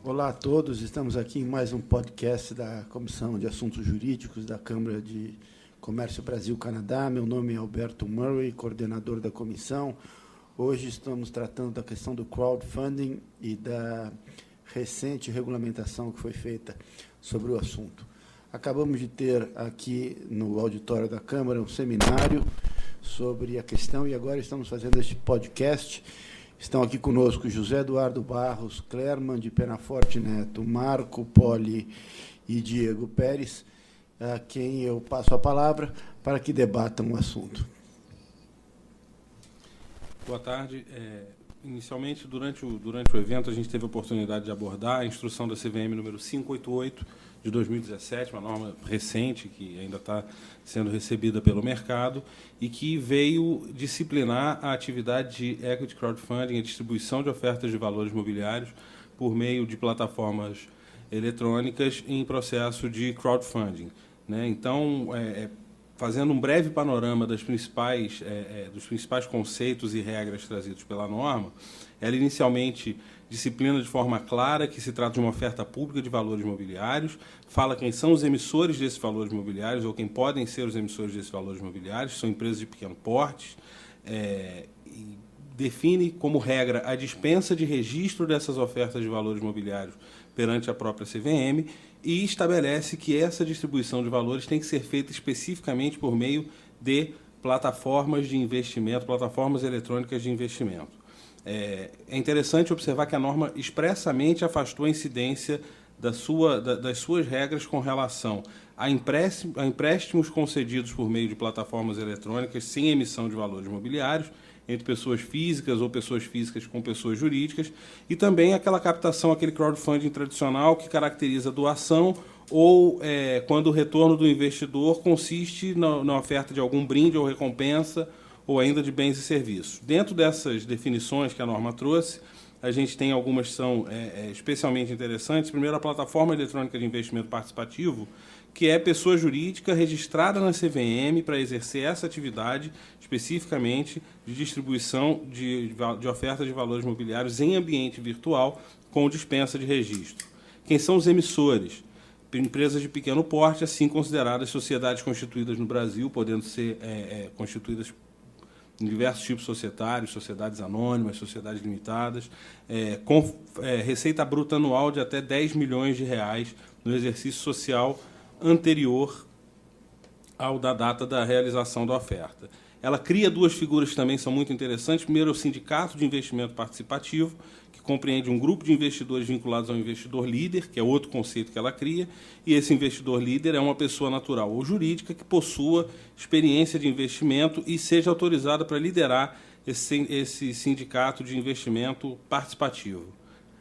Olá a todos, estamos aqui em mais um podcast da Comissão de Assuntos Jurídicos da Câmara de Comércio Brasil-Canadá. Meu nome é Alberto Murray, coordenador da comissão. Hoje estamos tratando da questão do crowdfunding e da recente regulamentação que foi feita sobre o assunto. Acabamos de ter aqui no auditório da Câmara um seminário sobre a questão e agora estamos fazendo este podcast. Estão aqui conosco José Eduardo Barros, Clerman de Penaforte Neto, Marco Poli e Diego Pérez, a quem eu passo a palavra para que debatam o assunto. Boa tarde. Inicialmente, durante o evento, a gente teve a oportunidade de abordar a instrução da CVM número 588 de 2017, uma norma recente que ainda está sendo recebida pelo mercado e que veio disciplinar a atividade de equity crowdfunding, a distribuição de ofertas de valores mobiliários por meio de plataformas eletrônicas em processo de crowdfunding, né? Então, fazendo um breve panorama dos principais conceitos e regras trazidos pela norma, ela inicialmente disciplina de forma clara que se trata de uma oferta pública de valores mobiliários, fala quem são os emissores desses valores mobiliários ou quem podem ser os emissores desses valores mobiliários, são empresas de pequeno porte, e define como regra a dispensa de registro dessas ofertas de valores mobiliários perante a própria CVM e estabelece que essa distribuição de valores tem que ser feita especificamente por meio de plataformas de investimento, plataformas eletrônicas de investimento. É interessante observar que a norma expressamente afastou a incidência das suas regras com relação a empréstimos concedidos por meio de plataformas eletrônicas sem emissão de valores mobiliários, entre pessoas físicas ou pessoas físicas com pessoas jurídicas, e também aquela captação, aquele crowdfunding tradicional que caracteriza doação ou quando o retorno do investidor consiste na oferta de algum brinde ou recompensa ou ainda de bens e serviços. Dentro dessas definições que a norma trouxe, a gente tem algumas que são especialmente interessantes. Primeiro, a plataforma eletrônica de investimento participativo, que é pessoa jurídica registrada na CVM para exercer essa atividade, especificamente de distribuição de ofertas de valores mobiliários em ambiente virtual com dispensa de registro. Quem são os emissores? Empresas de pequeno porte, assim consideradas sociedades constituídas no Brasil, podendo ser constituídas em diversos tipos societários, sociedades anônimas, sociedades limitadas, com receita bruta anual de até 10 milhões de reais no exercício social anterior ao da data da realização da oferta. Ela cria duas figuras que também são muito interessantes. Primeiro, o Sindicato de Investimento Participativo, que compreende um grupo de investidores vinculados ao investidor líder, que é outro conceito que ela cria, e esse investidor líder é uma pessoa natural ou jurídica que possua experiência de investimento e seja autorizada para liderar esse sindicato de investimento participativo.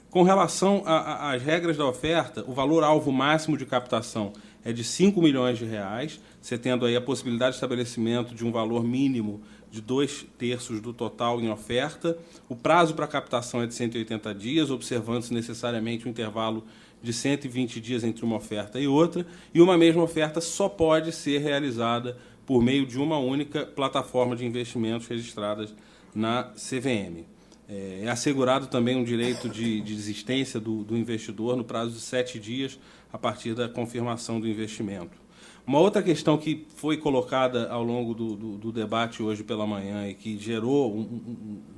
Com relação às regras da oferta, o valor-alvo máximo de captação é de 5 milhões de reais, você tendo aí a possibilidade de estabelecimento de um valor mínimo de 2/3 do total em oferta. O prazo para captação é de 180 dias, observando-se necessariamente um intervalo de 120 dias entre uma oferta e outra, e uma mesma oferta só pode ser realizada por meio de uma única plataforma de investimentos registradas na CVM. É assegurado também um direito de desistência do investidor no prazo de 7 dias a partir da confirmação do investimento. Uma outra questão que foi colocada ao longo do debate hoje pela manhã e que gerou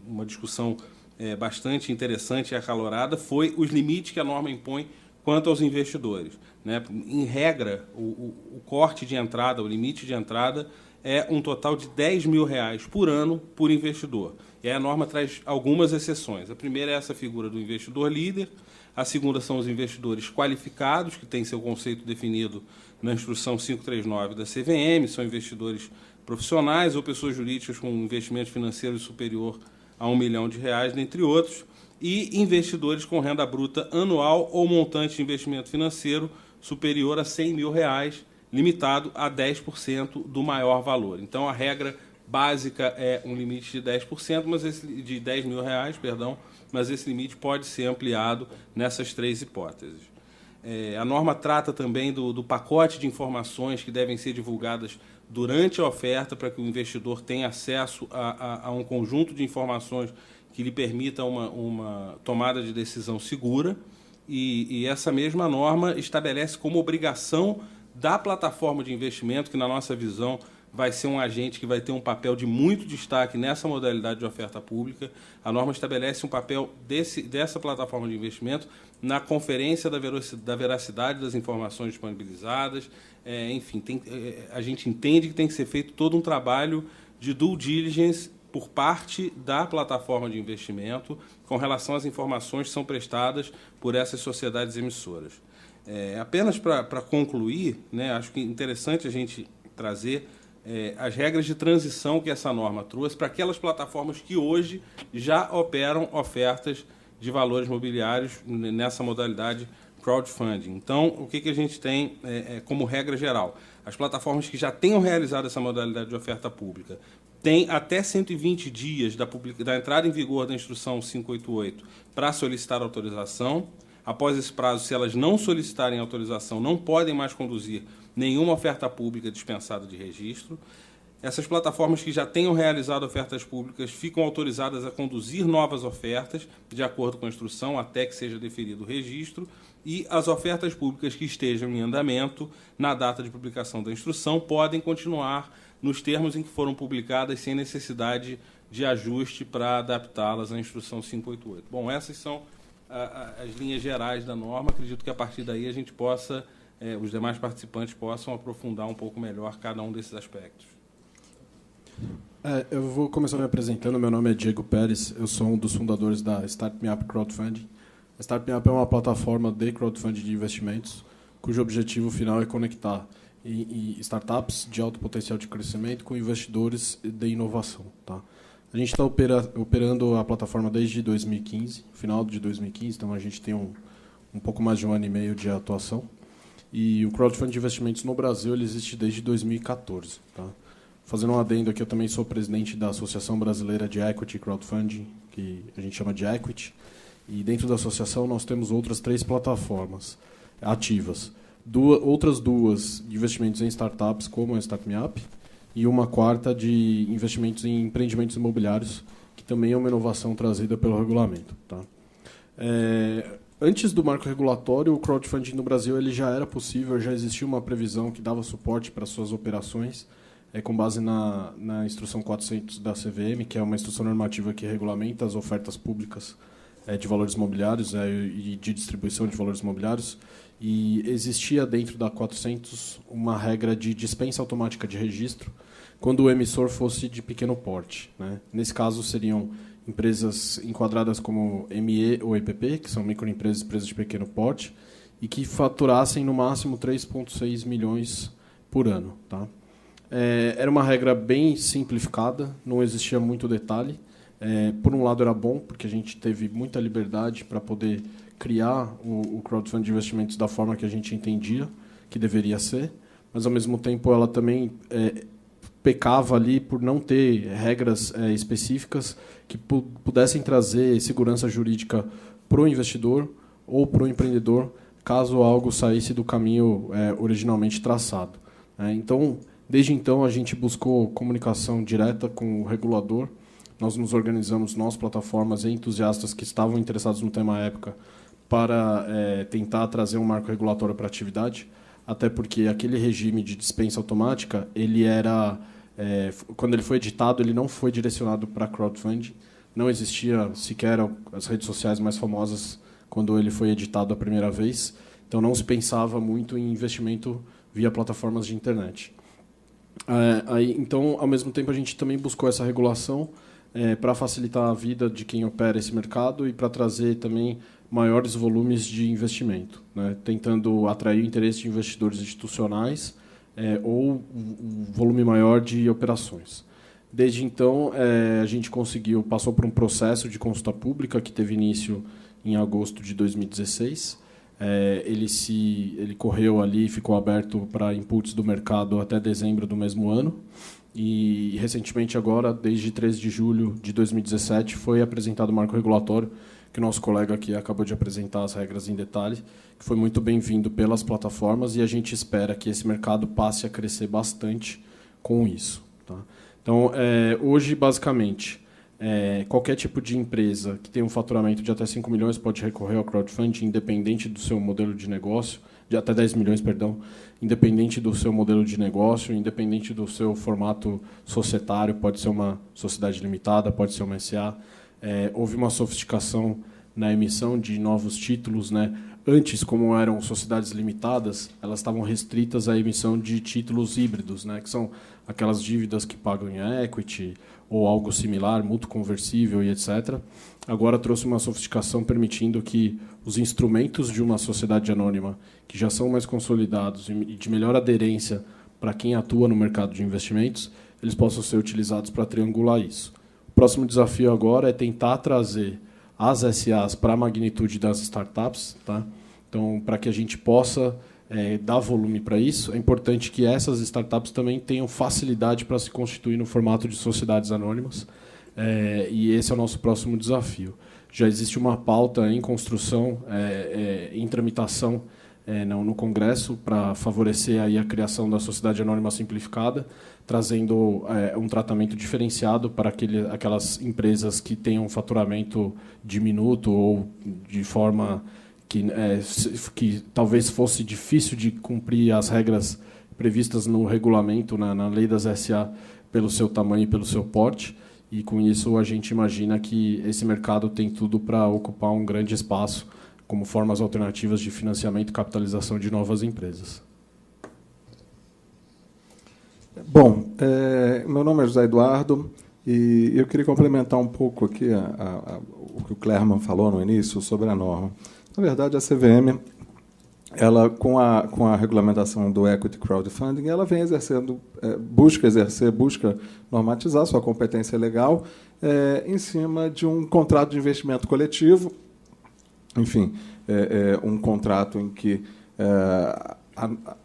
uma discussão bastante interessante e acalorada foi os limites que a norma impõe quanto aos investidores, né? Em regra, o corte de entrada, o limite de entrada é um total de 10 mil reais por ano por investidor. E aí a norma traz algumas exceções. A primeira é essa figura do investidor líder, a segunda são os investidores qualificados, que tem seu conceito definido na instrução 539 da CVM, são investidores profissionais ou pessoas jurídicas com investimento financeiro superior a 1 milhão de reais, dentre outros, e investidores com renda bruta anual ou montante de investimento financeiro superior a 100 mil reais, limitado a 10% do maior valor. Então, a regra básica é um limite de 10%, de 10 mil reais, mas esse limite pode ser ampliado nessas três hipóteses. A norma trata também do pacote de informações que devem ser divulgadas durante a oferta para que o investidor tenha acesso a um conjunto de informações que lhe permita uma tomada de decisão segura. e essa mesma norma estabelece como obrigação da plataforma de investimento, que na nossa visão vai ser um agente que vai ter um papel de muito destaque nessa modalidade de oferta pública. A norma estabelece um papel dessa plataforma de investimento na conferência da veracidade das informações disponibilizadas. Enfim, a gente entende que tem que ser feito todo um trabalho de due diligence por parte da plataforma de investimento com relação às informações que são prestadas por essas sociedades emissoras. Apenas para concluir, né, acho que é interessante a gente trazer as regras de transição que essa norma trouxe para aquelas plataformas que hoje já operam ofertas de valores mobiliários nessa modalidade crowdfunding. Então, o que a gente tem como regra geral? As plataformas que já tenham realizado essa modalidade de oferta pública têm até 120 dias da entrada em vigor da Instrução 588 para solicitar autorização. Após esse prazo, se elas não solicitarem autorização, não podem mais conduzir nenhuma oferta pública dispensada de registro. Essas plataformas que já tenham realizado ofertas públicas ficam autorizadas a conduzir novas ofertas, de acordo com a instrução, até que seja deferido o registro, e as ofertas públicas que estejam em andamento na data de publicação da instrução podem continuar nos termos em que foram publicadas, sem necessidade de ajuste para adaptá-las à instrução 588. Bom, essas são as linhas gerais da norma. Acredito que a partir daí a gente possa, os demais participantes possam aprofundar um pouco melhor cada um desses aspectos. Eu vou começar me apresentando. Meu nome é Diego Pérez, eu sou um dos fundadores da Start Me Up Crowdfunding. A Start Me Up é uma plataforma de crowdfunding de investimentos, cujo objetivo final é conectar startups de alto potencial de crescimento com investidores de inovação. Tá? A gente está operando a plataforma desde 2015, final de 2015, então a gente tem um pouco mais de 1 ano e meio de atuação. E o crowdfunding de investimentos no Brasil ele existe desde 2014. Tá? Fazendo um adendo aqui, eu também sou presidente da Associação Brasileira de Equity Crowdfunding, que a gente chama de Equity. E dentro da associação nós temos outras 3 plataformas ativas. Outras 2 de investimentos em startups, como a Start Me Up, e uma 4ª de investimentos em empreendimentos imobiliários, que também é uma inovação trazida pelo regulamento. Tá? Antes do marco regulatório, o crowdfunding no Brasil ele já era possível, já existia uma previsão que dava suporte para suas operações, com base na Instrução 400 da CVM, que é uma instrução normativa que regulamenta as ofertas públicas de valores imobiliários e de distribuição de valores imobiliários. E existia dentro da 400 uma regra de dispensa automática de registro quando o emissor fosse de pequeno porte. Né? Nesse caso, seriam empresas enquadradas como ME ou EPP, que são microempresas, empresas de pequeno porte, e que faturassem no máximo 3,6 milhões por ano. Tá? Era uma regra bem simplificada, não existia muito detalhe. Por um lado, era bom, porque a gente teve muita liberdade para poder criar o crowdfunding de investimentos da forma que a gente entendia que deveria ser, mas, ao mesmo tempo, ela também pecava ali por não ter regras específicas que pudessem trazer segurança jurídica para o investidor ou para o empreendedor, caso algo saísse do caminho originalmente traçado. Então, desde então, a gente buscou comunicação direta com o regulador. Nós nos organizamos, nós, plataformas e entusiastas que estavam interessados no tema à época, para tentar trazer um marco regulatório para a atividade, até porque aquele regime de dispensa automática, ele era, quando ele foi editado, ele não foi direcionado para crowdfunding, não existia sequer as redes sociais mais famosas quando ele foi editado a primeira vez, então não se pensava muito em investimento via plataformas de internet. Então, ao mesmo tempo, a gente também buscou essa regulação para facilitar a vida de quem opera esse mercado e para trazer também maiores volumes de investimento, né? Tentando atrair o interesse de investidores institucionais ou um volume maior de operações. Desde então, a gente passou por um processo de consulta pública que teve início em agosto de 2016. Ele correu ali e ficou aberto para inputs do mercado até dezembro do mesmo ano. E, recentemente, agora, desde 13 de julho de 2017, foi apresentado o marco regulatório, que o nosso colega aqui acabou de apresentar as regras em detalhe, que foi muito bem-vindo pelas plataformas, e a gente espera que esse mercado passe a crescer bastante com isso. Tá? Então, hoje, basicamente, qualquer tipo de empresa que tenha um faturamento de até 5 milhões pode recorrer ao crowdfunding, independente do seu modelo de negócio, de até 10 milhões, perdão, independente do seu modelo de negócio, independente do seu formato societário, pode ser uma sociedade limitada, pode ser uma SA. Houve uma sofisticação na emissão de novos títulos, né? Antes, como eram sociedades limitadas, elas estavam restritas à emissão de títulos híbridos, né? Que são aquelas dívidas que pagam em equity ou algo similar, mútuo conversível e etc. Agora trouxe uma sofisticação permitindo que os instrumentos de uma sociedade anônima, que já são mais consolidados e de melhor aderência para quem atua no mercado de investimentos, eles possam ser utilizados para triangular isso. O próximo desafio agora é tentar trazer as SAs para a magnitude das startups, tá? Então, para que a gente possa dar volume para isso, é importante que essas startups também tenham facilidade para se constituir no formato de sociedades anônimas, e esse é o nosso próximo desafio. Já existe uma pauta em construção, em tramitação no Congresso para favorecer aí a criação da sociedade anônima simplificada, trazendo um tratamento diferenciado para aquelas empresas que tenham um faturamento diminuto ou de forma que talvez fosse difícil de cumprir as regras previstas no regulamento, na lei das SA, pelo seu tamanho e pelo seu porte. E, com isso, a gente imagina que esse mercado tem tudo para ocupar um grande espaço como formas alternativas de financiamento e capitalização de novas empresas. Bom, meu nome é José Eduardo e eu queria complementar um pouco aqui o que o Clerman falou no início sobre a norma. Na verdade, a CVM, ela, com a regulamentação do equity crowdfunding, ela vem exercendo, busca normatizar sua competência legal em cima de um contrato de investimento coletivo, enfim, um contrato em que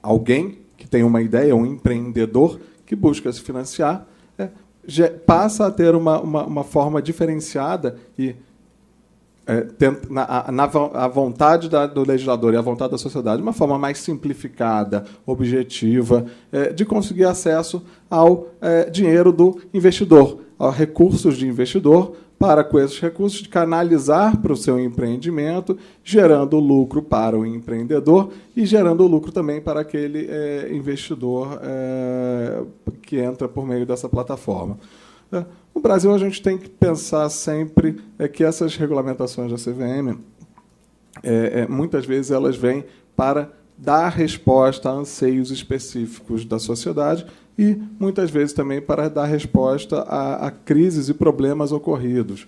alguém que tem uma ideia, um empreendedor que busca se financiar, passa a ter uma forma diferenciada e a vontade do legislador e a vontade da sociedade, uma forma mais simplificada, objetiva, de conseguir acesso ao dinheiro do investidor, a recursos de investidor, para, com esses recursos, canalizar para o seu empreendimento, gerando lucro para o empreendedor e gerando lucro também para aquele investidor que entra por meio dessa plataforma. No Brasil, a gente tem que pensar sempre que essas regulamentações da CVM, muitas vezes, elas vêm para dar resposta a anseios específicos da sociedade e, muitas vezes, também para dar resposta a crises e problemas ocorridos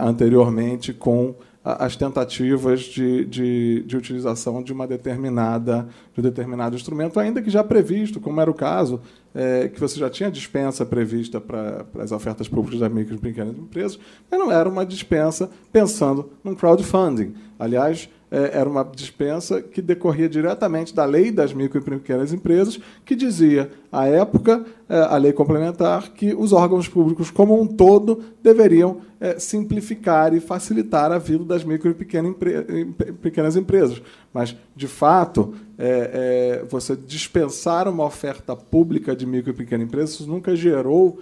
anteriormente com as tentativas de utilização de um determinado instrumento, ainda que já previsto, como era o caso, que você já tinha dispensa prevista para as ofertas públicas das micro e pequenas empresas, mas não era uma dispensa pensando num crowdfunding. Aliás, era uma dispensa que decorria diretamente da lei das micro e pequenas empresas, que dizia, à época, a lei complementar, que os órgãos públicos como um todo deveriam simplificar e facilitar a vida das micro e pequenas empresas. Mas, de fato, você dispensar uma oferta pública de micro e pequena empresa, isso nunca gerou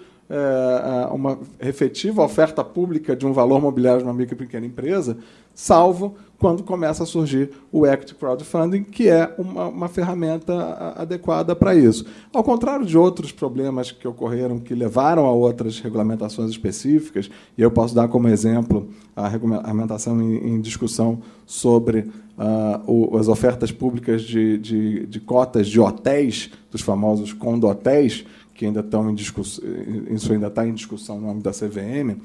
uma efetiva oferta pública de um valor mobiliário de uma micro e pequena empresa, salvo quando começa a surgir o equity crowdfunding, que é uma ferramenta adequada para isso. Ao contrário de outros problemas que ocorreram, que levaram a outras regulamentações específicas, e eu posso dar como exemplo a regulamentação em discussão sobre as ofertas públicas de cotas de hotéis, dos famosos condotéis, que ainda estão em discussão, isso ainda está em discussão no âmbito da CVM,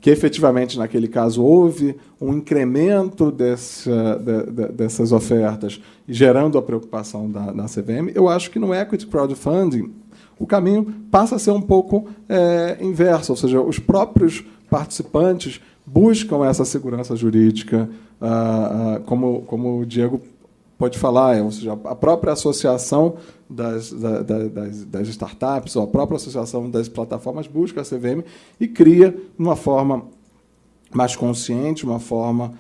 que efetivamente, naquele caso, houve um incremento dessas ofertas, gerando a preocupação da CVM. Eu acho que no equity crowdfunding o caminho passa a ser um pouco inverso, ou seja, os próprios participantes buscam essa segurança jurídica, como o Diego pode falar, ou seja, a própria associação das startups, ou a própria associação das plataformas busca a CVM e cria, de uma forma mais consciente, uma forma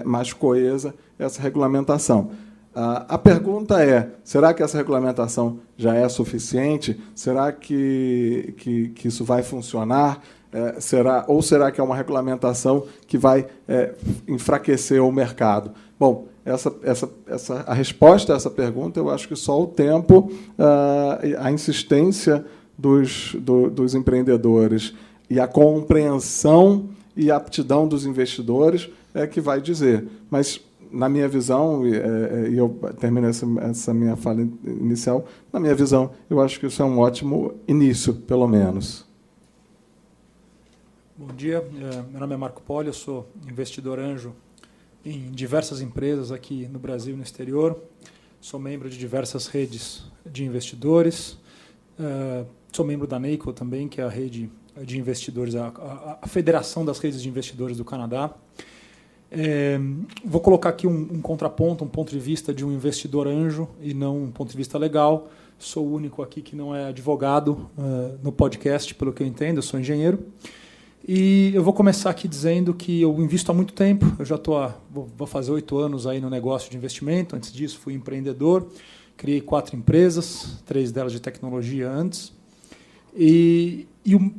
mais coesa, essa regulamentação. A pergunta é, será que essa regulamentação já é suficiente? Será que isso vai funcionar? Ou será que é uma regulamentação que vai enfraquecer o mercado? Bom, a resposta a essa pergunta, eu acho que só o tempo, a insistência dos empreendedores e a compreensão e a aptidão dos investidores é que vai dizer. Mas, na minha visão, e eu termino essa minha fala inicial, na minha visão, eu acho que isso é um ótimo início, pelo menos. Bom dia, meu nome é Marco Poli, eu sou investidor anjo em diversas empresas aqui no Brasil e no exterior. Sou membro de diversas redes de investidores. Sou membro da NACO também, que é a rede de investidores, a Federação das Redes de Investidores do Canadá. Vou colocar aqui um contraponto, um ponto de vista de um investidor anjo e não um ponto de vista legal. Sou o único aqui que não é advogado no podcast, pelo que eu entendo, eu sou engenheiro. E eu vou começar aqui dizendo que eu invisto há muito tempo, eu já vou fazer 8 anos aí no negócio de investimento. Antes disso fui empreendedor, criei 4 empresas, 3 delas de tecnologia antes. E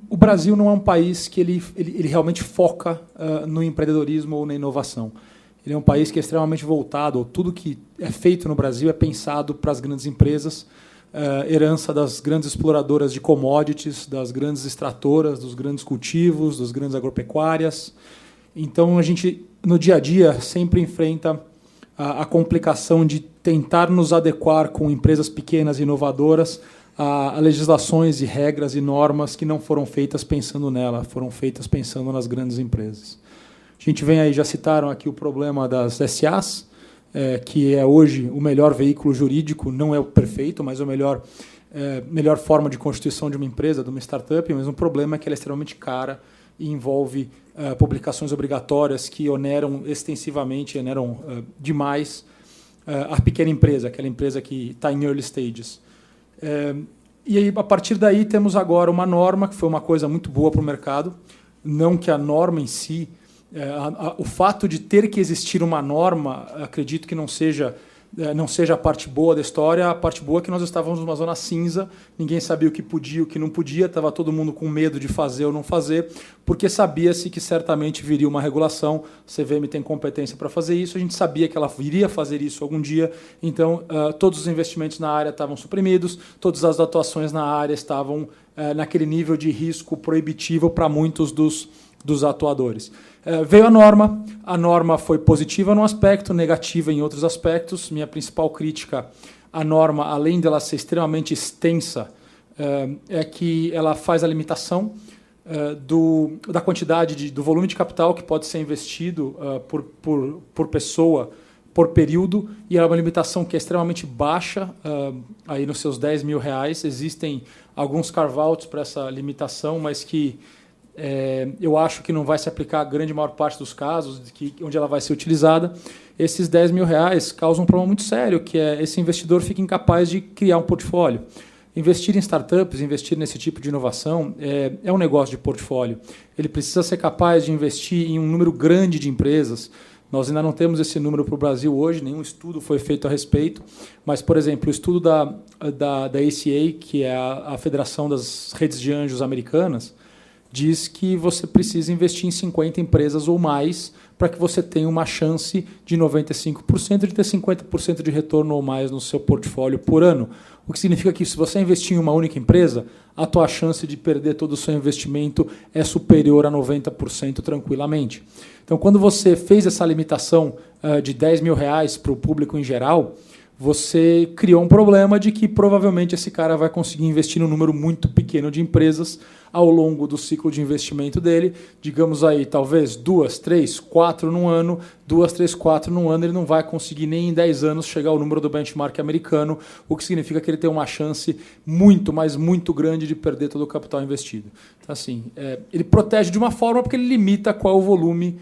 o Brasil não é um país que ele realmente foca no empreendedorismo ou na inovação. Ele é um país que é extremamente voltado, tudo que é feito no Brasil é pensado para as grandes empresas, herança das grandes exploradoras de commodities, das grandes extratoras, dos grandes cultivos, das grandes agropecuárias. Então, a gente, no dia a dia, sempre enfrenta a complicação de tentar nos adequar com empresas pequenas e inovadoras a legislações e regras e normas que não foram feitas pensando nela, foram feitas pensando nas grandes empresas. A gente vem aí, já citaram aqui o problema das SAs, que é hoje o melhor veículo jurídico, não é o perfeito, mas a melhor forma de constituição de uma empresa, de uma startup, mas o problema é que ela é extremamente cara e envolve publicações obrigatórias que oneram extensivamente, oneram demais a pequena empresa, aquela empresa que está em early stages. E aí, a partir daí, temos agora uma norma, que foi uma coisa muito boa para o mercado, não que a norma em si, o fato de ter que existir uma norma, acredito que não seja a parte boa da história. A parte boa é que nós estávamos numa zona cinza, ninguém sabia o que podia, o que não podia, estava todo mundo com medo de fazer ou não fazer, porque sabia-se que certamente viria uma regulação. A CVM tem competência para fazer isso, a gente sabia que ela viria fazer isso algum dia, então todos os investimentos na área estavam suprimidos, todas as atuações na área estavam naquele nível de risco proibitivo para muitos dos atuadores. Veio a norma foi positiva num aspecto, negativa em outros aspectos. Minha principal crítica à norma, além dela ser extremamente extensa, é que ela faz a limitação da quantidade do volume de capital que pode ser investido por pessoa, por período, e é uma limitação que é extremamente baixa, aí nos seus R$10 mil. Existem alguns carve-outs para essa limitação, mas que eu acho que não vai se aplicar a grande maior parte dos casos onde ela vai ser utilizada. Esses R$10 mil causam um problema muito sério, que é esse investidor fica incapaz de criar um portfólio. Investir em startups, investir nesse tipo de inovação é um negócio de portfólio. Ele precisa ser capaz de investir em um número grande de empresas. Nós ainda não temos esse número para o Brasil hoje, nenhum estudo foi feito a respeito, mas, por exemplo, o estudo da ACA, que é a Federação das Redes de Anjos Americanas, diz que você precisa investir em 50 empresas ou mais para que você tenha uma chance de 95% de ter 50% de retorno ou mais no seu portfólio por ano. O que significa que, se você investir em uma única empresa, a tua chance de perder todo o seu investimento é superior a 90% tranquilamente. Então, quando você fez essa limitação de R$10 mil para o público em geral, você criou um problema de que provavelmente esse cara vai conseguir investir num número muito pequeno de empresas ao longo do ciclo de investimento dele. Digamos aí, talvez 2, 3, 4 num ano, 2, 3, 4 num ano, ele não vai conseguir nem em 10 anos chegar ao número do benchmark americano, o que significa que ele tem uma chance muito, mas muito grande de perder todo o capital investido. Então, assim, ele protege de uma forma porque ele limita qual é o volume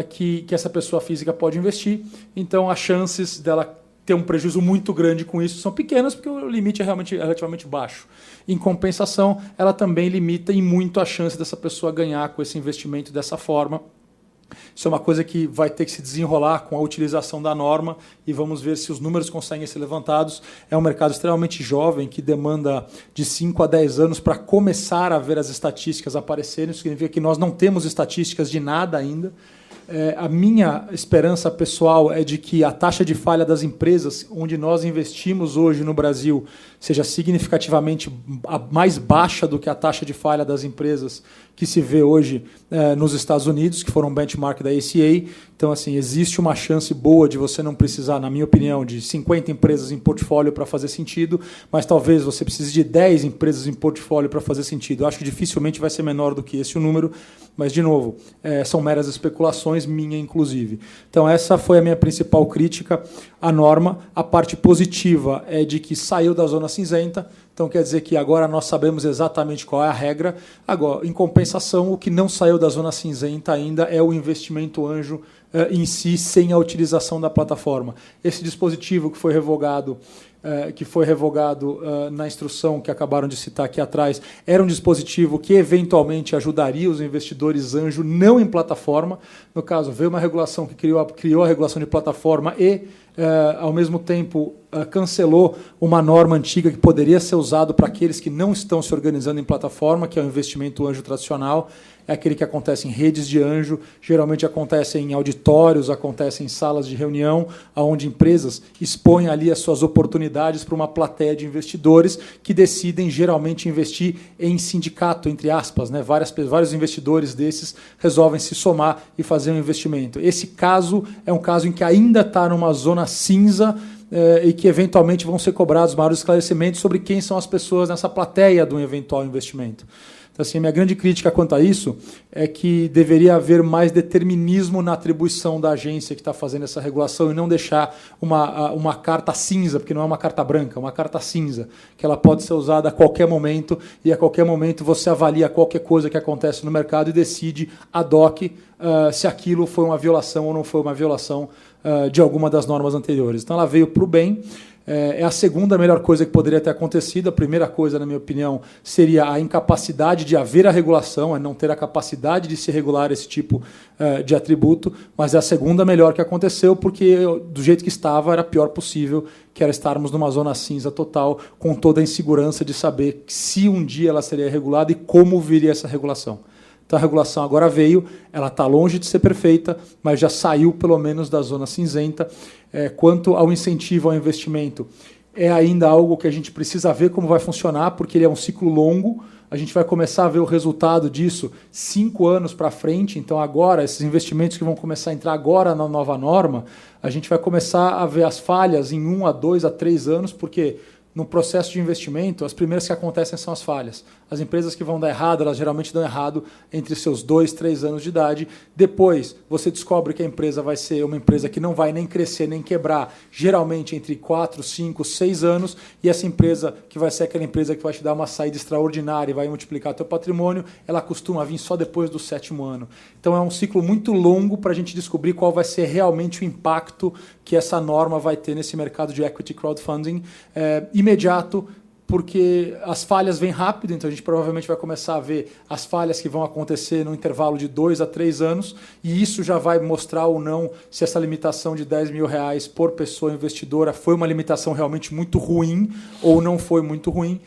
que essa pessoa física pode investir. Então, as chances dela ter um prejuízo muito grande com isso são pequenas, porque o limite é relativamente baixo. Em compensação, ela também limita em muito a chance dessa pessoa ganhar com esse investimento dessa forma. Isso é uma coisa que vai ter que se desenrolar com a utilização da norma e vamos ver se os números conseguem ser levantados. É um mercado extremamente jovem que demanda de 5 a 10 anos para começar a ver as estatísticas aparecerem. Isso significa que nós não temos estatísticas de nada ainda. A minha esperança pessoal é de que a taxa de falha das empresas, onde nós investimos hoje no Brasil, seja significativamente mais baixa do que a taxa de falha das empresas que se vê hoje nos Estados Unidos, que foram um benchmark da ACA. Então, assim, existe uma chance boa de você não precisar, na minha opinião, de 50 empresas em portfólio para fazer sentido, mas talvez você precise de 10 empresas em portfólio para fazer sentido. Eu acho que dificilmente vai ser menor do que esse o número, mas, de novo, são meras especulações, minha inclusive. Então, essa foi a minha principal crítica à norma. A parte positiva é de que saiu da zona cinzenta, então quer dizer que agora nós sabemos exatamente qual é a regra. Agora, em compensação, o que não saiu da zona cinzenta ainda é o investimento anjo em si, sem a utilização da plataforma. Esse dispositivo que foi revogado na instrução que acabaram de citar aqui atrás, era um dispositivo que eventualmente ajudaria os investidores anjo não em plataforma. No caso, veio uma regulação que criou a regulação de plataforma e, ao mesmo tempo, cancelou uma norma antiga que poderia ser usada para aqueles que não estão se organizando em plataforma, que é o investimento anjo tradicional. É aquele que acontece em redes de anjo, geralmente acontece em auditórios, acontece em salas de reunião, onde empresas expõem ali as suas oportunidades para uma plateia de investidores que decidem geralmente investir em sindicato, entre aspas, né? Vários investidores desses resolvem se somar e fazer um investimento. Esse caso é um caso em que ainda está numa zona cinza e que eventualmente vão ser cobrados maiores esclarecimentos sobre quem são as pessoas nessa plateia de um eventual investimento. Então, assim, a minha grande crítica quanto a isso é que deveria haver mais determinismo na atribuição da agência que está fazendo essa regulação e não deixar uma carta cinza, porque não é uma carta branca, é uma carta cinza, que ela pode ser usada a qualquer momento e a qualquer momento você avalia qualquer coisa que acontece no mercado e decide ad hoc se aquilo foi uma violação ou não foi uma violação de alguma das normas anteriores. Então, ela veio para o bem. É a segunda melhor coisa que poderia ter acontecido. A primeira coisa, na minha opinião, seria a incapacidade de haver a regulação, não ter a capacidade de se regular esse tipo de atributo, mas é a segunda melhor que aconteceu, porque do jeito que estava era a pior possível, que era estarmos numa zona cinza total, com toda a insegurança de saber se um dia ela seria regulada e como viria essa regulação. Então, a regulação agora veio, ela está longe de ser perfeita, mas já saiu pelo menos da zona cinzenta. Quanto ao incentivo ao investimento, é ainda algo que a gente precisa ver como vai funcionar, porque ele é um ciclo longo. A gente vai começar a ver o resultado disso 5 anos para frente. Então, agora, esses investimentos que vão começar a entrar agora na nova norma, a gente vai começar a ver as falhas em 1 a 2 a 3 anos, porque no processo de investimento, as primeiras que acontecem são as falhas. As empresas que vão dar errado, elas geralmente dão errado entre seus 2, 3 anos de idade. Depois, você descobre que a empresa vai ser uma empresa que não vai nem crescer, nem quebrar, geralmente entre 4, 5, 6 anos, e essa empresa, que vai ser aquela empresa que vai te dar uma saída extraordinária e vai multiplicar teu patrimônio, ela costuma vir só depois do 7º ano. Então, é um ciclo muito longo para a gente descobrir qual vai ser realmente o impacto que essa norma vai ter nesse mercado de equity crowdfunding. Imediato, porque as falhas vêm rápido, então a gente provavelmente vai começar a ver as falhas que vão acontecer no intervalo de 2 a 3 anos, e isso já vai mostrar ou não se essa limitação de R$10 mil por pessoa investidora foi uma limitação realmente muito ruim ou não foi muito ruim.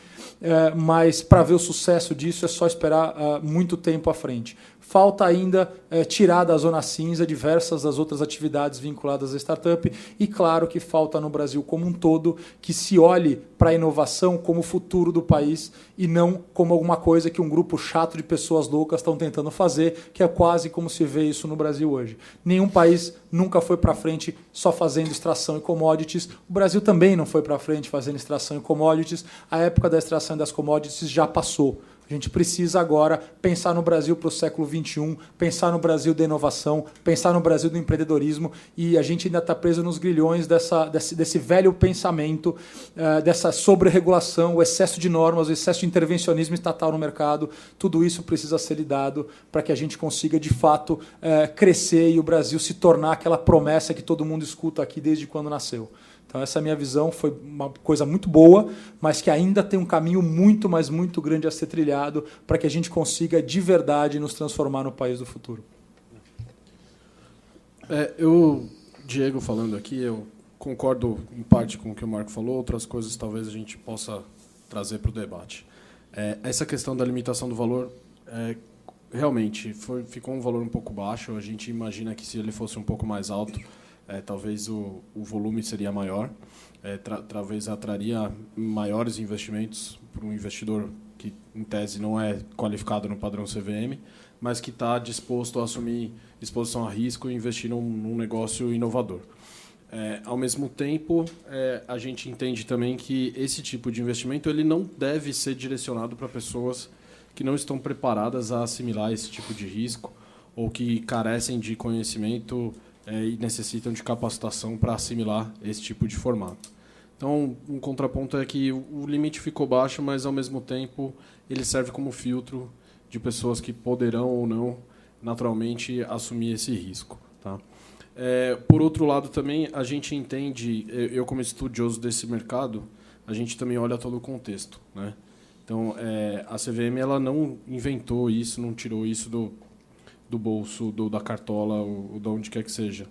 Mas para ver o sucesso disso é só esperar muito tempo à frente. Falta ainda tirar da zona cinza diversas das outras atividades vinculadas à startup, e claro que falta no Brasil como um todo que se olhe para a inovação como o futuro do país e não como alguma coisa que um grupo chato de pessoas loucas estão tentando fazer, que é quase como se vê isso no Brasil hoje. Nenhum país nunca foi para frente só fazendo extração e commodities. O Brasil também não foi para frente fazendo extração e commodities. A época da extração e das commodities já passou. A gente precisa agora pensar no Brasil para o século XXI, pensar no Brasil da inovação, pensar no Brasil do empreendedorismo, e a gente ainda está preso nos grilhões desse velho pensamento, dessa sobre-regulação, o excesso de normas, o excesso de intervencionismo estatal no mercado. Tudo isso precisa ser lidado para que a gente consiga, de fato, crescer e o Brasil se tornar aquela promessa que todo mundo escuta aqui desde quando nasceu. Então, essa minha visão foi uma coisa muito boa, mas que ainda tem um caminho muito, mas muito grande a ser trilhado para que a gente consiga, de verdade, nos transformar no país do futuro. Diego falando aqui, eu concordo em parte com o que o Marco falou, outras coisas talvez a gente possa trazer para o debate. Essa questão da limitação do valor, realmente, ficou um valor um pouco baixo. A gente imagina que se ele fosse um pouco mais alto, talvez o volume seria maior, talvez atraria maiores investimentos para um investidor que, em tese, não é qualificado no padrão CVM, mas que está disposto a assumir exposição a risco e investir num negócio inovador. Ao mesmo tempo, a gente entende também que esse tipo de investimento ele não deve ser direcionado para pessoas que não estão preparadas a assimilar esse tipo de risco ou que carecem de conhecimento e necessitam de capacitação para assimilar esse tipo de formato. Então, um contraponto é que o limite ficou baixo, mas, ao mesmo tempo, ele serve como filtro de pessoas que poderão ou não, naturalmente, assumir esse risco. Tá? Por outro lado, também, a gente entende, eu como estudioso desse mercado, a gente também olha todo o contexto. Né? Então, a CVM ela não inventou isso, não tirou isso do bolso, da cartola, ou de onde quer que seja.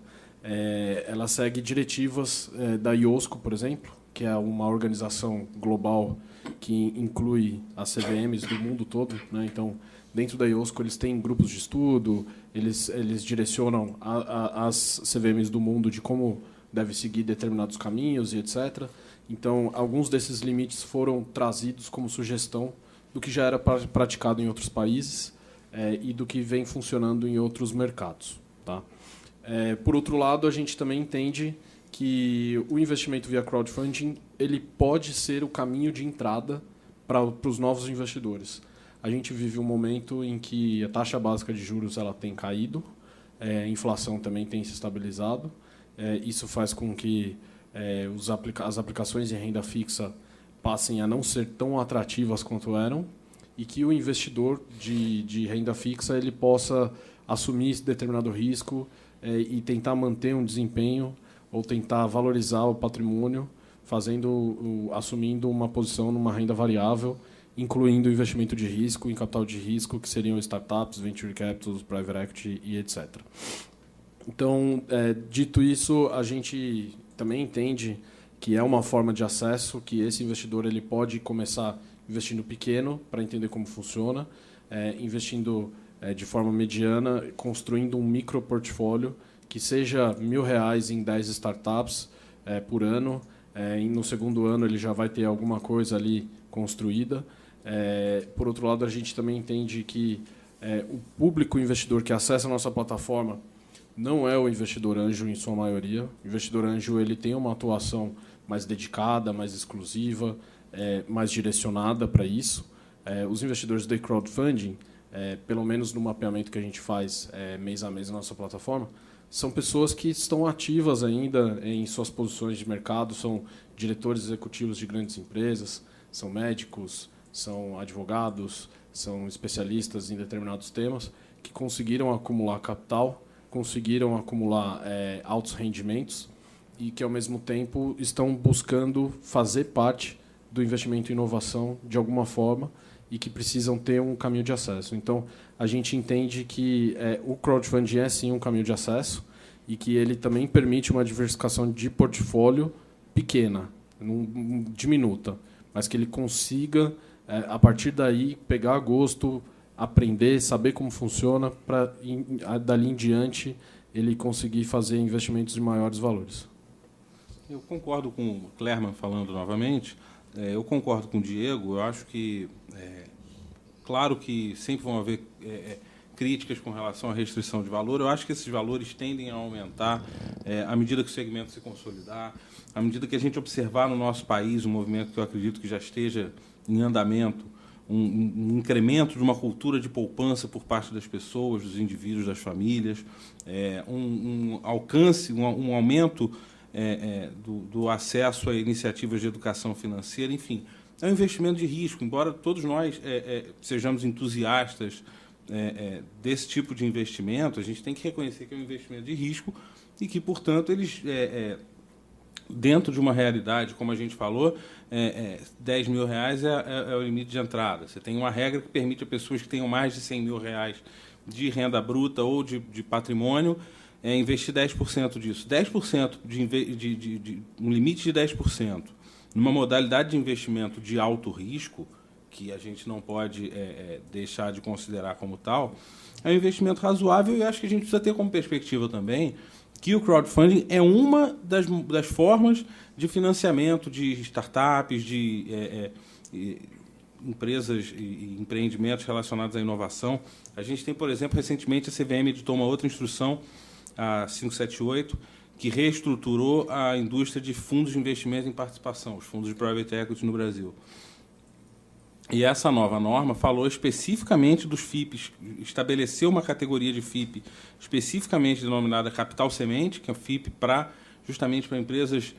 Ela segue diretivas da IOSCO, por exemplo, que é uma organização global que inclui as CVMs do mundo todo. Né? Então, dentro da IOSCO, eles têm grupos de estudo, eles direcionam as CVMs do mundo de como deve seguir determinados caminhos e etc. Então, alguns desses limites foram trazidos como sugestão do que já era praticado em outros países e do que vem funcionando em outros mercados. Tá? Por outro lado, a gente também entende que o investimento via crowdfunding ele pode ser o caminho de entrada para os novos investidores. A gente vive um momento em que a taxa básica de juros ela tem caído, a inflação também tem se estabilizado. Isso faz com que as aplicações em renda fixa passem a não ser tão atrativas quanto eram e que o investidor de renda fixa ele possa assumir esse determinado risco e tentar manter um desempenho ou tentar valorizar o patrimônio, assumindo uma posição numa renda variável, incluindo investimento de risco em capital de risco, que seriam startups, venture capitals, private equity e etc. Então, dito isso, a gente também entende que é uma forma de acesso, que esse investidor ele pode começar investindo pequeno para entender como funciona, investindo de forma mediana, construindo um micro portfólio que seja R$1.000 em 10 startups por ano. E no segundo ano ele já vai ter alguma coisa ali construída. Por outro lado, a gente também entende que o público investidor que acessa a nossa plataforma não é o investidor anjo em sua maioria. O investidor anjo ele tem uma atuação mais dedicada, mais exclusiva, mais direcionada para isso. Os investidores de crowdfunding, pelo menos no mapeamento que a gente faz mês a mês na nossa plataforma, são pessoas que estão ativas ainda em suas posições de mercado, são diretores executivos de grandes empresas, são médicos, são advogados, são especialistas em determinados temas, que conseguiram acumular capital, conseguiram acumular altos rendimentos e que, ao mesmo tempo, estão buscando fazer parte do investimento em inovação de alguma forma e que precisam ter um caminho de acesso. Então, a gente entende que o crowdfunding é, sim, um caminho de acesso e que ele também permite uma diversificação de portfólio pequena, diminuta, mas que ele consiga, a partir daí, pegar gosto, aprender, saber como funciona, para, dali em diante, ele conseguir fazer investimentos de maiores valores. Eu concordo com o Clerman falando novamente. Eu concordo com o Diego. Eu acho que, claro que sempre vão haver críticas com relação à restrição de valor. Eu acho que esses valores tendem a aumentar à medida que o segmento se consolidar, à medida que a gente observar no nosso país um movimento que eu acredito que já esteja em andamento, um incremento de uma cultura de poupança por parte das pessoas, dos indivíduos, das famílias, um alcance, um aumento do acesso a iniciativas de educação financeira, enfim. É um investimento de risco, embora todos nós sejamos entusiastas desse tipo de investimento, a gente tem que reconhecer que é um investimento de risco e que, portanto, eles, dentro de uma realidade, como a gente falou, R$10.000 é o limite de entrada. Você tem uma regra que permite a pessoas que tenham mais de R$100.000 de renda bruta ou de patrimônio investir 10% disso. 10% um limite de 10% numa modalidade de investimento de alto risco, que a gente não pode deixar de considerar como tal, é um investimento razoável, e acho que a gente precisa ter como perspectiva também que o crowdfunding é uma das formas de financiamento de startups, de empresas e empreendimentos relacionados à inovação. A gente tem, por exemplo, recentemente a CVM editou uma outra instrução, a 578, que reestruturou a indústria de fundos de investimento em participação, os fundos de private equity no Brasil. E essa nova norma falou especificamente dos FIPs, estabeleceu uma categoria de FIP especificamente denominada Capital Semente, que é o FIP justamente para empresas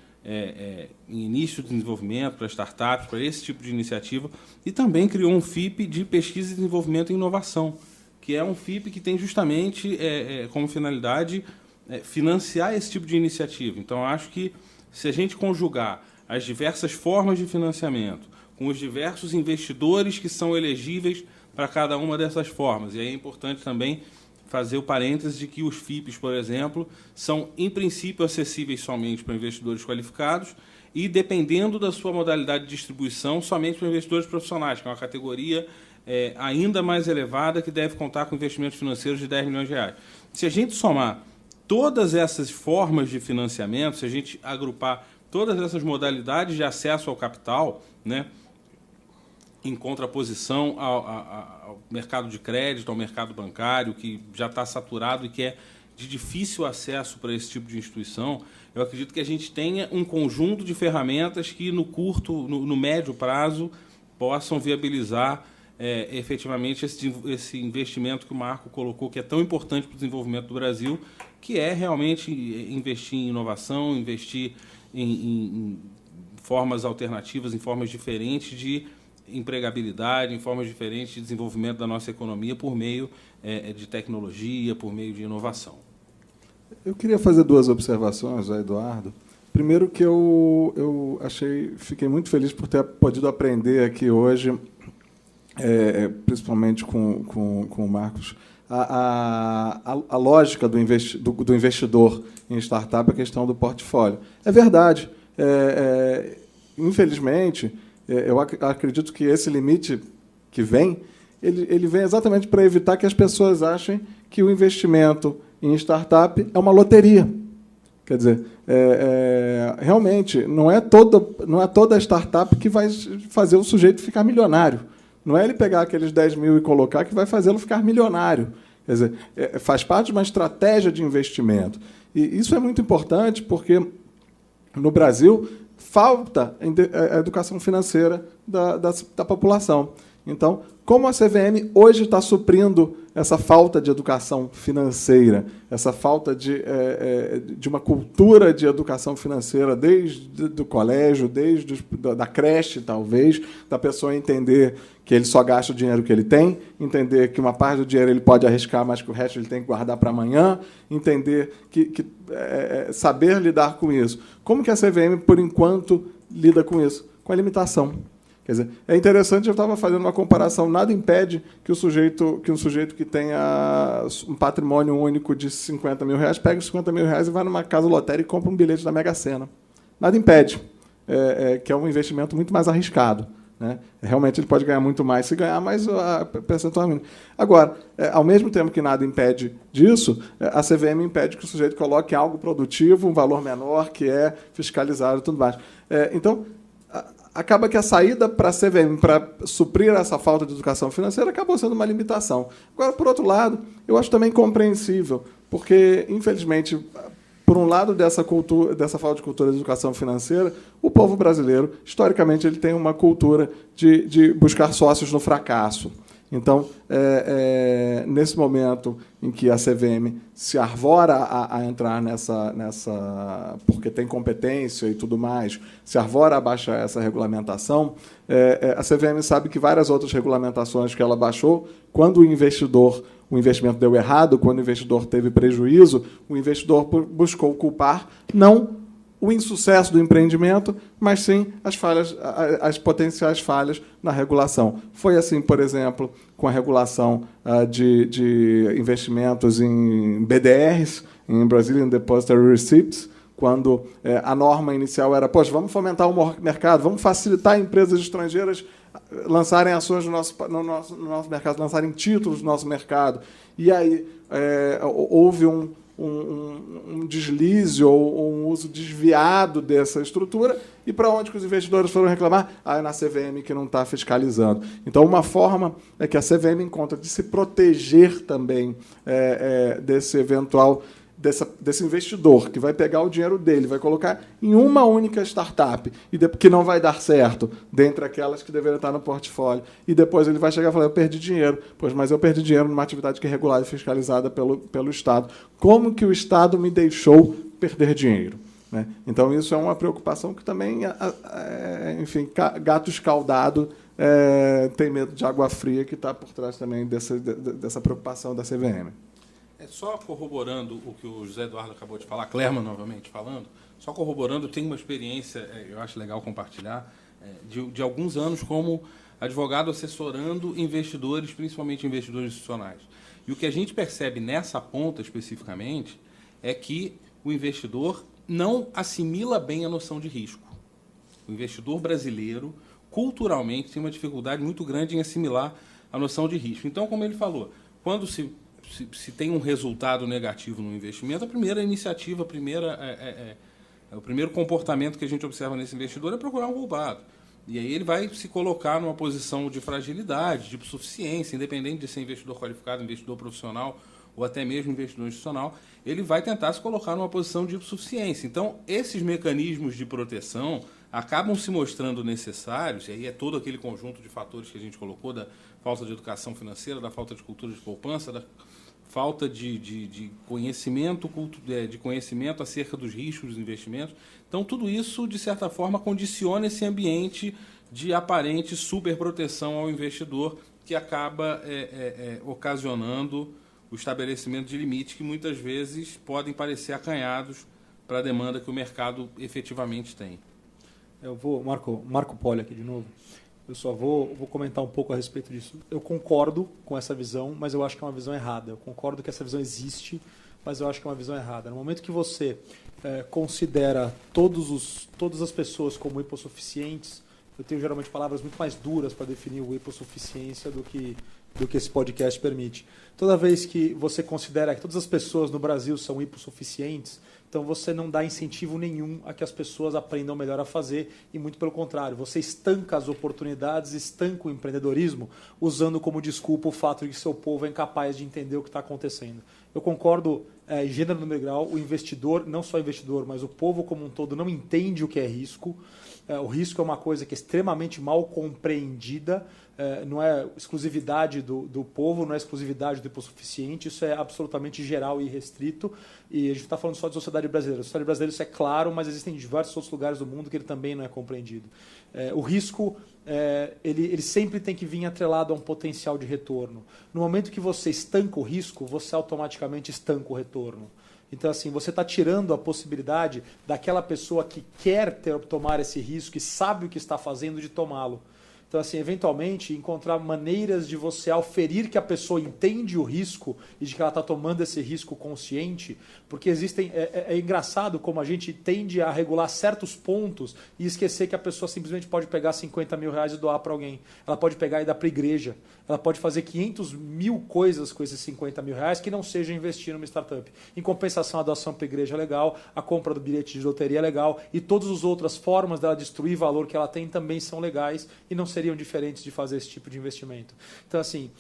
em início de desenvolvimento, para startups, para esse tipo de iniciativa, e também criou um FIP de pesquisa e desenvolvimento e inovação, que é um FIP que tem justamente como finalidade financiar esse tipo de iniciativa. Então, acho que se a gente conjugar as diversas formas de financiamento com os diversos investidores que são elegíveis para cada uma dessas formas. E aí é importante também fazer o parêntese de que os FIPs, por exemplo, são, em princípio, acessíveis somente para investidores qualificados e, dependendo da sua modalidade de distribuição, somente para investidores profissionais, que é uma categoria ainda mais elevada, que deve contar com investimentos financeiros de R$10 milhões. Se a gente somar todas essas formas de financiamento, se a gente agrupar todas essas modalidades de acesso ao capital, né, em contraposição ao mercado de crédito, ao mercado bancário, que já está saturado e que é de difícil acesso para esse tipo de instituição, eu acredito que a gente tenha um conjunto de ferramentas que, no médio prazo, possam viabilizar efetivamente esse investimento que o Marco colocou, que é tão importante para o desenvolvimento do Brasil, que é realmente investir em inovação, investir em formas alternativas, em formas diferentes de empregabilidade, em formas diferentes de desenvolvimento da nossa economia por meio de tecnologia, por meio de inovação. Eu queria fazer duas observações, Eduardo. Primeiro, que eu fiquei muito feliz por ter podido aprender aqui hoje, principalmente com o Marcos, a lógica do investidor em startup, a questão do portfólio. É verdade. Infelizmente, eu acredito que esse limite que vem, ele vem exatamente para evitar que as pessoas achem que o investimento em startup é uma loteria. Quer dizer, realmente, não é toda startup que vai fazer o sujeito ficar milionário. Não é ele pegar aqueles 10 mil e colocar que vai fazê-lo ficar milionário. Quer dizer, faz parte de uma estratégia de investimento. E isso é muito importante porque, no Brasil, falta a educação financeira da população. Então, como a CVM hoje está suprindo essa falta de educação financeira, essa falta de uma cultura de educação financeira desde o colégio, desde da creche, talvez, da pessoa entender que ele só gasta o dinheiro que ele tem, entender que uma parte do dinheiro ele pode arriscar, mas que o resto ele tem que guardar para amanhã, entender saber lidar com isso. Como que a CVM, por enquanto, lida com isso? Com a limitação. Quer dizer, é interessante, eu estava fazendo uma comparação, nada impede que um sujeito que tenha um patrimônio único de R$50 mil, pegue os R$50 mil e vá numa casa lotérica e compre um bilhete da Mega Sena. Nada impede, que é um investimento muito mais arriscado. Né? Realmente ele pode ganhar muito mais se ganhar, mas a percentual é mínima. Agora, ao mesmo tempo que nada impede disso, a CVM impede que o sujeito coloque algo produtivo, um valor menor, que é fiscalizado e tudo mais. Então, acaba que a saída para a CVM, para suprir essa falta de educação financeira, acabou sendo uma limitação. Agora, por outro lado, eu acho também compreensível, porque, infelizmente, por um lado dessa falta de cultura de educação financeira, o povo brasileiro, historicamente, ele tem uma cultura de buscar sócios no fracasso. Então, nesse momento em que a CVM se arvora a entrar nessa porque tem competência e tudo mais, se arvora a baixar essa regulamentação, a CVM sabe que várias outras regulamentações que ela baixou, quando o investimento deu errado, quando o investidor teve prejuízo, o investidor buscou culpar não o insucesso do empreendimento, mas sim as potenciais falhas na regulação. Foi assim, por exemplo, com a regulação de investimentos em BDRs, em Brazilian Depositary Receipts, quando a norma inicial era, poxa, vamos fomentar o mercado, vamos facilitar empresas estrangeiras lançarem ações no nosso mercado, lançarem títulos no nosso mercado. E aí houve um deslize ou um uso desviado dessa estrutura, e para onde que os investidores foram reclamar? É na CVM que não está fiscalizando. Então, uma forma é que a CVM encontra de se proteger também desse eventual desse investidor que vai pegar o dinheiro dele, vai colocar em uma única startup e que não vai dar certo, dentre aquelas que deveriam estar no portfólio, e depois ele vai chegar e falar, eu perdi dinheiro. Pois, mas eu perdi dinheiro numa atividade que é regulada e fiscalizada pelo Estado. Como que o Estado me deixou perder dinheiro? Né? Então, isso é uma preocupação que também, enfim, gato escaldado tem medo de água fria, que está por trás também dessa preocupação da CVM. Só corroborando o que o José Eduardo acabou de falar, Clerman novamente falando, só corroborando, eu tenho uma experiência, eu acho legal compartilhar, de alguns anos como advogado assessorando investidores, principalmente investidores institucionais. E o que a gente percebe nessa ponta especificamente é que o investidor não assimila bem a noção de risco. O investidor brasileiro, culturalmente, tem uma dificuldade muito grande em assimilar a noção de risco. Então, como ele falou, quando se tem um resultado negativo no investimento, a primeira iniciativa, o primeiro comportamento que a gente observa nesse investidor é procurar um culpado. E aí ele vai se colocar numa posição de fragilidade, de suficiência, independente de ser investidor qualificado, investidor profissional ou até mesmo investidor institucional, ele vai tentar se colocar numa posição de suficiência. Então, esses mecanismos de proteção acabam se mostrando necessários, e aí é todo aquele conjunto de fatores que a gente colocou, da falta de educação financeira, da falta de cultura de poupança, da falta de conhecimento acerca dos riscos dos investimentos. Então, tudo isso, de certa forma, condiciona esse ambiente de aparente superproteção ao investidor, que acaba ocasionando o estabelecimento de limites que muitas vezes podem parecer acanhados para a demanda que o mercado efetivamente tem. Eu vou, Marco Poli aqui de novo. Eu só vou comentar um pouco a respeito disso. Eu concordo com essa visão, mas eu acho que é uma visão errada. Eu concordo que essa visão existe, mas eu acho que é uma visão errada. No momento que você considera todas as pessoas como hipossuficientes, eu tenho geralmente palavras muito mais duras para definir o hipossuficiência do que esse podcast permite. Toda vez que você considera que todas as pessoas no Brasil são hipossuficientes, então você não dá incentivo nenhum a que as pessoas aprendam melhor a fazer, e muito pelo contrário, você estanca as oportunidades, estanca o empreendedorismo, usando como desculpa o fato de que seu povo é incapaz de entender o que está acontecendo. Eu concordo, em gênero no grau, o investidor, não só o investidor, mas o povo como um todo não entende o que é risco. O risco é uma coisa que é extremamente mal compreendida, não é exclusividade do povo, não é exclusividade do hipossuficiente, isso é absolutamente geral e restrito, e a gente está falando só de sociedade brasileira. A sociedade brasileira isso é claro, mas existem diversos outros lugares do mundo que ele também não é compreendido. O risco, ele sempre tem que vir atrelado a um potencial de retorno. No momento que você estanca o risco, você automaticamente estanca o retorno. Então, assim, você está tirando a possibilidade daquela pessoa que quer tomar esse risco e sabe o que está fazendo de tomá-lo. Então, assim, eventualmente, encontrar maneiras de você auferir que a pessoa entende o risco e de que ela está tomando esse risco consciente, porque existem... É engraçado como a gente tende a regular certos pontos e esquecer que a pessoa simplesmente pode pegar 50 mil reais e doar para alguém. Ela pode pegar e dar para a igreja. Ela pode fazer 500 mil coisas com esses 50 mil reais que não seja investir numa startup. Em compensação, a doação para a igreja é legal, a compra do bilhete de loteria é legal, e todas as outras formas dela destruir valor que ela tem também são legais e não seriam diferentes de fazer esse tipo de investimento. Então, assim,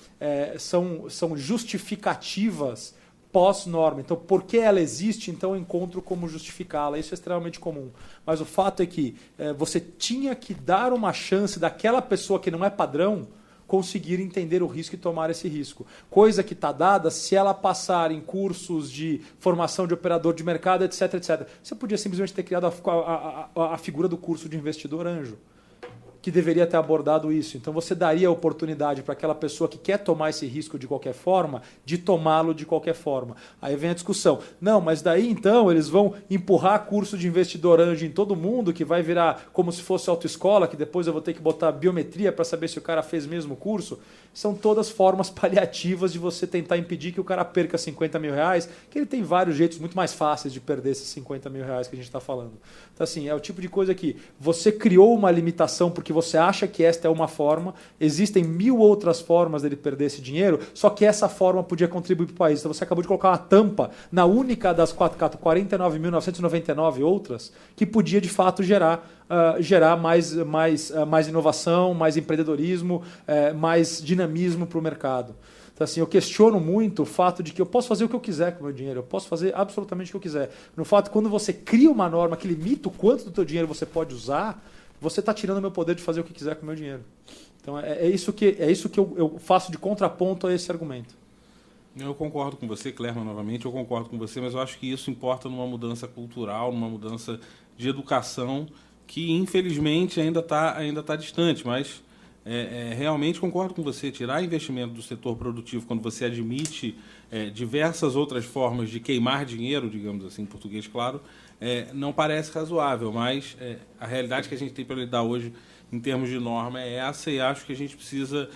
são justificativas pós-norma. Então, por que ela existe, então eu encontro como justificá-la. Isso é extremamente comum. Mas o fato é que você tinha que dar uma chance daquela pessoa que não é padrão conseguir entender o risco e tomar esse risco. Coisa que está dada se ela passar em cursos de formação de operador de mercado, etc, etc. Você podia simplesmente ter criado a figura do curso de investidor anjo. que deveria ter abordado isso. Então você daria a oportunidade para aquela pessoa que quer tomar esse risco de qualquer forma, de tomá-lo de qualquer forma. Aí vem a discussão. Não, mas daí então eles vão empurrar curso de investidor anjo em todo mundo, que vai virar como se fosse autoescola, que depois eu vou ter que botar biometria para saber se o cara fez mesmo o curso. São todas formas paliativas de você tentar impedir que o cara perca 50 mil reais, que ele tem vários jeitos muito mais fáceis de perder esses 50 mil reais que a gente está falando. Então, assim, é o tipo de coisa que você criou uma limitação porque você acha que esta é uma forma, existem 1000 outras formas dele perder esse dinheiro, só que essa forma podia contribuir para o país. Então você acabou de colocar uma tampa na única das 49.999 outras que podia de fato gerar mais inovação, mais empreendedorismo, mais dinamismo para o mercado. Então, assim, eu questiono muito o fato de que eu posso fazer o que eu quiser com o meu dinheiro, eu posso fazer absolutamente o que eu quiser. No fato, quando você cria uma norma que limita o quanto do teu dinheiro você pode usar, você está tirando o meu poder de fazer o que quiser com o meu dinheiro. Então, é isso que eu faço de contraponto a esse argumento. Eu concordo com você, Clerman, novamente, eu concordo com você, mas eu acho que isso importa numa mudança cultural, numa mudança de educação, que infelizmente ainda tá distante, mas realmente concordo com você. Tirar investimento do setor produtivo quando você admite diversas outras formas de queimar dinheiro, digamos assim, em português claro, não parece razoável, mas a realidade que a gente tem para lidar hoje em termos de norma é essa, e acho que a gente precisa,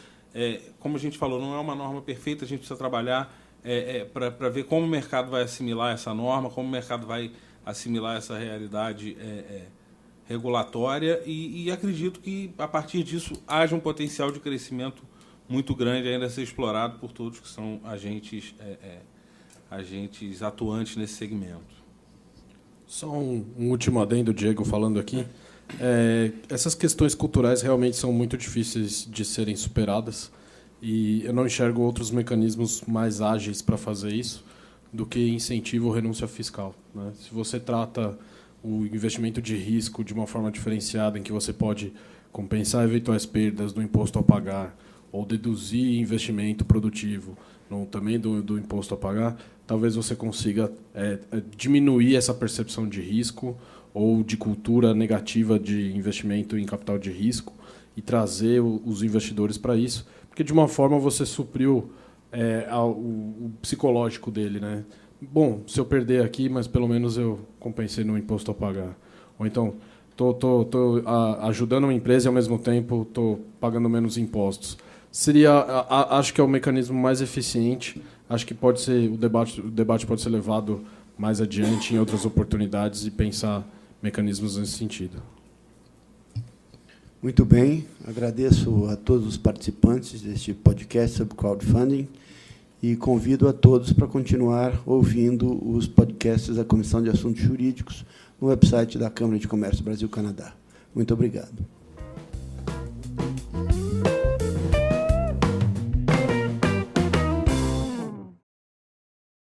como a gente falou, não é uma norma perfeita, a gente precisa trabalhar para ver como o mercado vai assimilar essa norma, como o mercado vai assimilar essa realidade regulatória, e acredito que, a partir disso, haja um potencial de crescimento muito grande ainda a ser explorado por todos que são agentes atuantes nesse segmento. Só um último adendo, Diego, falando aqui. Essas questões culturais realmente são muito difíceis de serem superadas, e eu não enxergo outros mecanismos mais ágeis para fazer isso do que incentivo ou renúncia fiscal, né? Se você trata o investimento de risco de uma forma diferenciada, em que você pode compensar eventuais perdas do imposto a pagar ou deduzir investimento produtivo também do imposto a pagar, talvez você consiga diminuir essa percepção de risco ou de cultura negativa de investimento em capital de risco e trazer os investidores para isso, porque de uma forma você supriu o psicológico dele, né? Bom, se eu perder aqui, mas pelo menos eu compensei no imposto a pagar. Ou então, estou ajudando uma empresa e, ao mesmo tempo, estou pagando menos impostos. Acho que é o mecanismo mais eficiente. Acho que pode ser o debate pode ser levado mais adiante em outras oportunidades e pensar mecanismos nesse sentido. Muito bem. Agradeço a todos os participantes deste podcast sobre crowdfunding. E convido a todos para continuar ouvindo os podcasts da Comissão de Assuntos Jurídicos no website da Câmara de Comércio Brasil-Canadá. Muito obrigado.